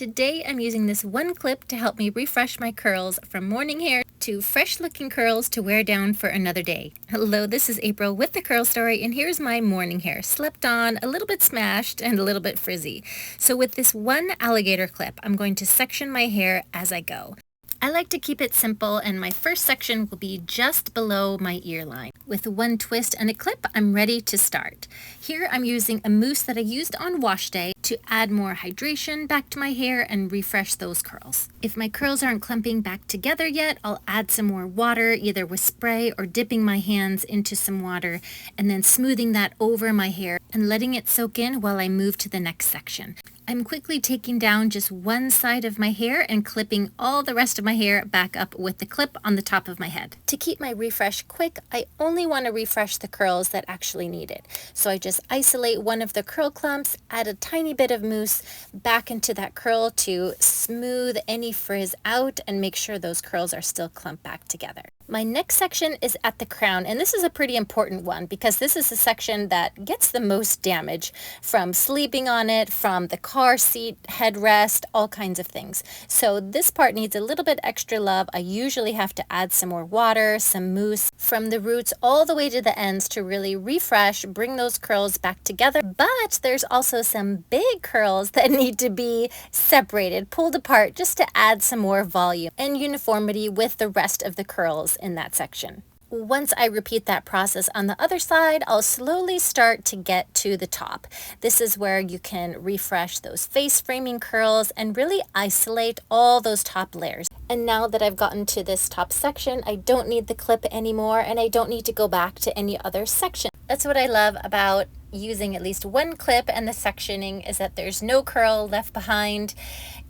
Today I'm using this one clip to help me refresh my curls from morning hair to fresh looking curls to wear down for another day. Hello, this is April with the Curl Story, and here's my morning hair. Slept on, a little bit smashed, and a little bit frizzy. So with this one alligator clip, I'm going to section my hair as I go. I like to keep it simple, and my first section will be just below my ear line. With one twist and a clip, I'm ready to start. Here I'm using a mousse that I used on wash day to add more hydration back to my hair and refresh those curls. If my curls aren't clumping back together yet, I'll add some more water, either with spray or dipping my hands into some water and then smoothing that over my hair and letting it soak in while I move to the next section. I'm quickly taking down just one side of my hair and clipping all the rest of my hair back up with the clip on the top of my head. To keep my refresh quick, I only want to refresh the curls that actually need it. So I just isolate one of the curl clumps, add a tiny bit of mousse back into that curl to smooth any frizz out and make sure those curls are still clumped back together. My next section is at the crown, and this is a pretty important one because this is the section that gets the most damage from sleeping on it, from the car seat, headrest, all kinds of things. So this part needs a little bit extra love. I usually have to add some more water, some mousse from the roots all the way to the ends to really refresh, bring those curls back together. But there's also some big curls that need to be separated, pulled apart, just to add some more volume and uniformity with the rest of the curls in that section. Once I repeat that process on the other side, I'll slowly start to get to the top. This is where you can refresh those face framing curls and really isolate all those top layers. And now that I've gotten to this top section, I don't need the clip anymore, and I don't need to go back to any other section. That's what I love about using at least one clip and the sectioning, is that there's no curl left behind.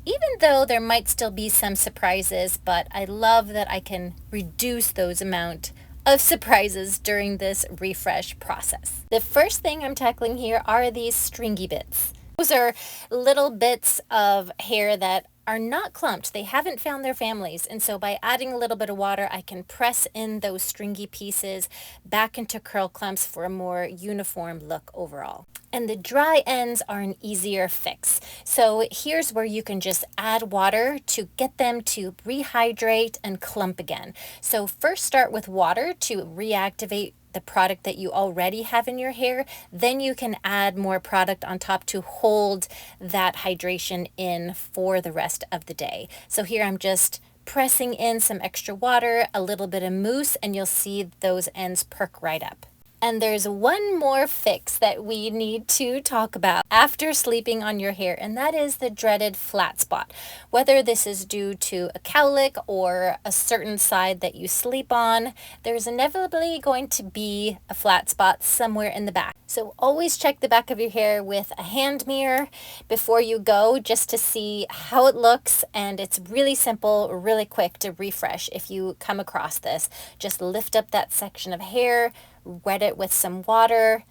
Even though there might still be some surprises, but I love that I can reduce those amount of surprises during this refresh process. The first thing I'm tackling here are these stringy bits. Those are little bits of hair that are not clumped. They haven't found their families, and so by adding a little bit of water, I can press in those stringy pieces back into curl clumps for a more uniform look overall. And the dry ends are an easier fix. So here's where you can just add water to get them to rehydrate and clump again. So first start with water to reactivate the product that you already have in your hair. Then you can add more product on top to hold that hydration in for the rest of the day. So here I'm just pressing in some extra water, a little bit of mousse, and you'll see those ends perk right up. And there's one more fix that we need to talk about after sleeping on your hair, and that is the dreaded flat spot. Whether this is due to a cowlick or a certain side that you sleep on, there's inevitably going to be a flat spot somewhere in the back. So always check the back of your hair with a hand mirror before you go, just to see how it looks. And it's really simple, really quick to refresh if you come across this. Just lift up that section of hair, wet it with some water,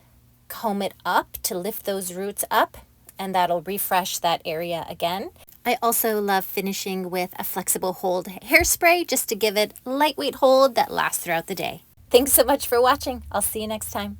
comb it up to lift those roots up, and that'll refresh that area again. I also love finishing with a flexible hold hairspray just to give it a lightweight hold that lasts throughout the day. Thanks so much for watching. I'll see you next time.